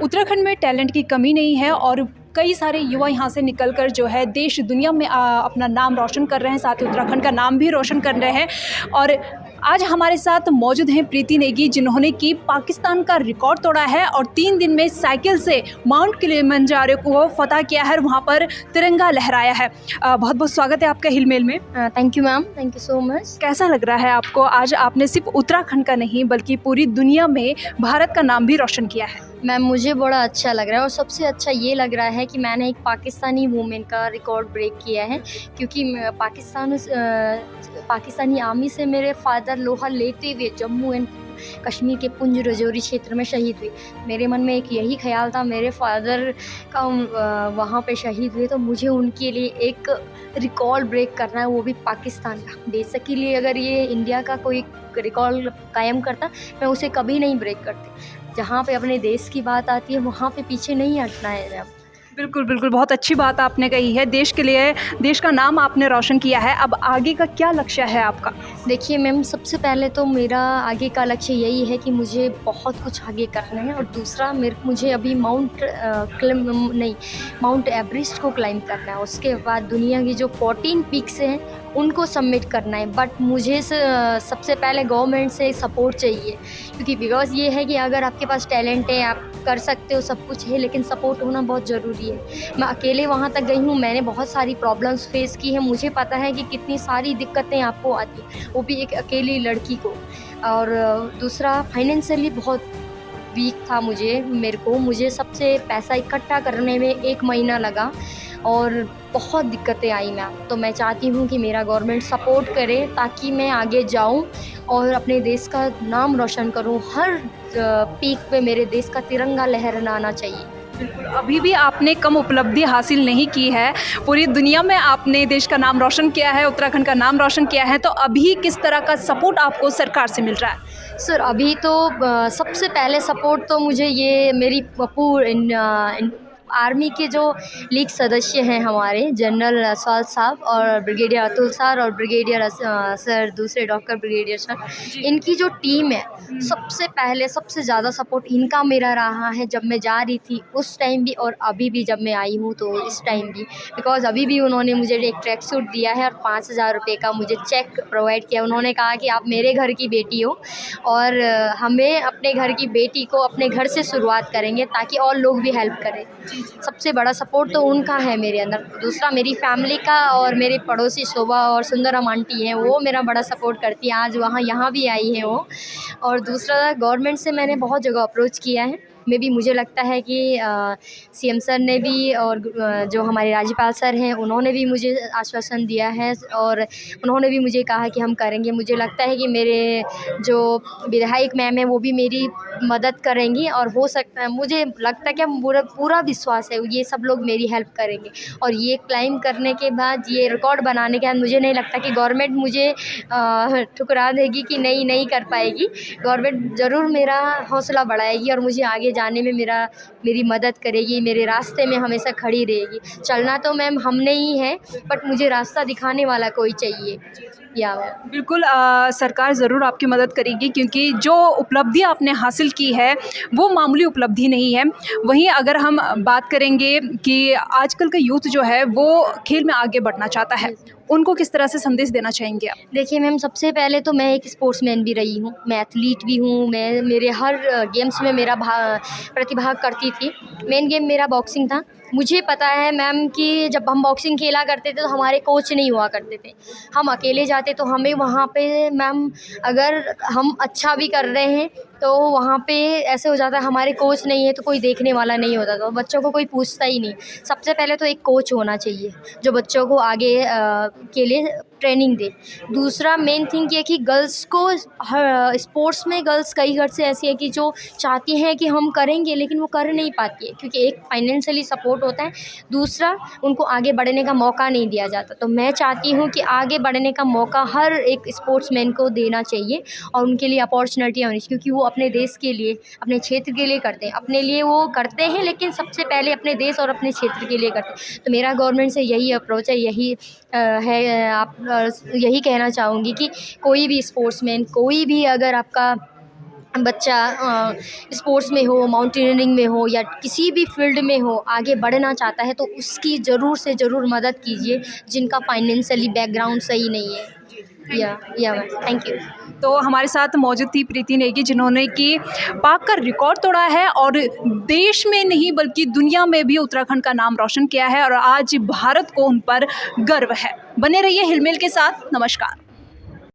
उत्तराखंड में टैलेंट की कमी नहीं है और कई सारे युवा यहाँ से निकलकर जो है देश दुनिया में अपना नाम रोशन कर रहे हैं, साथ ही उत्तराखंड का नाम भी रोशन कर रहे हैं। और आज हमारे साथ मौजूद हैं प्रीति नेगी, जिन्होंने कि पाकिस्तान का रिकॉर्ड तोड़ा है और 3 दिन में साइकिल से माउंट किलिमंजारो को फतह किया है और वहाँ पर तिरंगा लहराया है। बहुत बहुत स्वागत है आपका हिलमेल में। Thank you ma'am, thank you so much. कैसा लग रहा है आपको? आज आपने सिर्फ उत्तराखंड का नहीं बल्कि पूरी दुनिया में भारत का नाम भी रोशन किया है। मैम मुझे बड़ा अच्छा लग रहा है और सबसे अच्छा ये लग रहा है कि मैंने एक पाकिस्तानी वूमेन का रिकॉर्ड ब्रेक किया है, क्योंकि पाकिस्तानी आर्मी से मेरे फादर लोहा लेते हुए जम्मू एंड कश्मीर के पुंछ राजौरी क्षेत्र में शहीद हुए। मेरे मन में एक यही ख्याल था, मेरे फादर का वहाँ पे शहीद हुए तो मुझे उनके लिए एक रिकॉर्ड ब्रेक करना है, वो भी पाकिस्तान का। देश के लिए अगर ये इंडिया का कोई रिकॉर्ड कायम करता मैं उसे कभी नहीं ब्रेक करती। जहाँ पे अपने देश की बात आती है वहाँ पे पीछे नहीं हटना है मैम। बिल्कुल बिल्कुल, बहुत अच्छी बात आपने कही है। देश के लिए, देश का नाम आपने रोशन किया है। अब आगे का क्या लक्ष्य है आपका? देखिए मैम, सबसे पहले तो मेरा आगे का लक्ष्य यही है कि मुझे बहुत कुछ आगे करना है और दूसरा मुझे अभी माउंट एवरेस्ट को क्लाइंब करना है। उसके बाद दुनिया की जो 14 पीक्स हैं उनको सबमिट करना है। बट मुझे सबसे पहले गवर्नमेंट से सपोर्ट चाहिए, क्योंकि बिकॉज़ ये है कि अगर आपके पास टैलेंट है, आप कर सकते हो, सब कुछ है, लेकिन सपोर्ट होना बहुत ज़रूरी है। मैं अकेले वहाँ तक गई हूँ, मैंने बहुत सारी प्रॉब्लम्स फेस की हैं, मुझे पता है कि कितनी सारी दिक्कतें आपको आती हैं, वो भी एक अकेली लड़की को। और दूसरा फाइनेंशियली बहुत वीक था मुझे सबसे पैसा इकट्ठा करने में 1 महीना लगा और बहुत दिक्कतें आई मैम। तो मैं चाहती हूँ कि मेरा गवर्नमेंट सपोर्ट करे ताकि मैं आगे जाऊँ और अपने देश का नाम रोशन करूँ। हर पीक पे मेरे देश का तिरंगा लहराना चाहिए। बिल्कुल, अभी भी आपने कम उपलब्धि हासिल नहीं की है। पूरी दुनिया में आपने देश का नाम रोशन किया है, उत्तराखंड का नाम रोशन किया है। तो अभी किस तरह का सपोर्ट आपको सरकार से मिल रहा है? सर अभी तो सबसे पहले सपोर्ट तो मुझे ये मेरी आर्मी के जो लीग सदस्य हैं हमारे, जनरल असवाल साहब और ब्रिगेडियर अतुल सर और ब्रिगेडियर सर, दूसरे डॉक्टर ब्रिगेडियर सर, इनकी जो टीम है, सबसे पहले सबसे ज़्यादा सपोर्ट इनका मेरा रहा है। जब मैं जा रही थी उस टाइम भी और अभी भी जब मैं आई हूँ तो इस टाइम भी, बिकॉज़ अभी भी उन्होंने मुझे एक ट्रैक सूट दिया है और 5,000 रुपये का मुझे चेक प्रोवाइड किया। उन्होंने कहा कि आप मेरे घर की बेटी हो और हमें अपने घर की बेटी को अपने घर से शुरुआत करेंगे ताकि और लोग भी हेल्प करें। सबसे बड़ा सपोर्ट तो उनका है मेरे अंदर। दूसरा मेरी फैमिली का, और मेरे पड़ोसी शोभा और सुंदरम आंटी हैं, वो मेरा बड़ा सपोर्ट करती हैं। आज यहाँ भी आई हैं वो। और दूसरा गवर्नमेंट से मैंने बहुत जगह अप्रोच किया है। में भी मुझे लगता है कि सीएम सर ने भी और जो हमारे राज्यपाल सर हैं उन्होंने भी मुझे आश्वासन दिया है और उन्होंने भी मुझे कहा कि हम करेंगे। मुझे लगता है कि मेरे जो विधायक मैम है वो भी मेरी मदद करेंगी और हो सकता है, मुझे लगता है कि पूरा विश्वास है ये सब लोग मेरी हेल्प करेंगे। और ये क्लाइम करने के बाद, ये रिकॉर्ड बनाने के बाद मुझे नहीं लगता कि गवर्नमेंट मुझे ठुकरा देगी कि नहीं कर पाएगी। गवर्नमेंट ज़रूर मेरा हौसला बढ़ाएगी और मुझे आगे जाने में मेरी मदद करेगी, मेरे रास्ते में हमेशा खड़ी रहेगी। चलना तो मैम हमने ही है, बट मुझे रास्ता दिखाने वाला कोई चाहिए। या बिल्कुल, सरकार ज़रूर आपकी मदद करेगी, क्योंकि जो उपलब्धि आपने हासिल की है वो मामूली उपलब्धि नहीं है। वहीं अगर हम बात करेंगे कि आजकल का यूथ जो है वो खेल में आगे बढ़ना चाहता है, उनको किस तरह से संदेश देना चाहेंगे आप? देखिए मैम, सबसे पहले तो मैं एक स्पोर्ट्समैन भी रही हूँ, मैं एथलीट भी हूँ। मैं मेरे हर गेम्स में मेरा प्रतिभाग करती थी। मेन गेम मेरा बॉक्सिंग था। मुझे पता है मैम कि जब हम बॉक्सिंग खेला करते थे तो हमारे कोच नहीं हुआ करते थे, हम अकेले जाते। तो हमें वहाँ पे मैम, अगर हम अच्छा भी कर रहे हैं तो वहाँ पे ऐसे हो जाता है हमारे कोच नहीं है तो कोई देखने वाला नहीं होता, तो बच्चों को कोई पूछता ही नहीं। सबसे पहले तो एक कोच होना चाहिए जो बच्चों को आगे के लिए ट्रेनिंग दे। दूसरा मेन थिंग ये कि गर्ल्स को स्पोर्ट्स में, गर्ल्स कई घर से ऐसी है कि जो चाहती हैं कि हम करेंगे लेकिन वो कर नहीं पाती है, क्योंकि एक फाइनेंशियली सपोर्ट होता है, दूसरा उनको आगे बढ़ने का मौका नहीं दिया जाता। तो मैं चाहती हूँ कि आगे बढ़ने का मौका हर एक स्पोर्ट्समैन को देना चाहिए और उनके लिए अपॉर्चुनिटी होनी चाहिए, क्योंकि वो अपने देश के लिए, अपने क्षेत्र के लिए करते हैं। अपने लिए वो करते हैं लेकिन सबसे पहले अपने देश और अपने क्षेत्र के लिए करते हैं। तो मेरा गवर्नमेंट से यही अप्रोच है, यही यही कहना चाहूँगी कि कोई भी स्पोर्ट्समैन, कोई भी अगर आपका बच्चा स्पोर्ट्स में हो, माउंटेनियरिंग में हो या किसी भी फील्ड में हो, आगे बढ़ना चाहता है तो उसकी ज़रूर से ज़रूर मदद कीजिए जिनका फाइनेंशियली बैकग्राउंड सही नहीं है। या मैम, थैंक यू। तो हमारे साथ मौजूद थी प्रीति नेगी, जिन्होंने कि पाक का रिकॉर्ड तोड़ा है और देश में नहीं बल्कि दुनिया में भी उत्तराखंड का नाम रोशन किया है और आज भारत को उन पर गर्व है। बने रहिए हिलमिल के साथ। नमस्कार।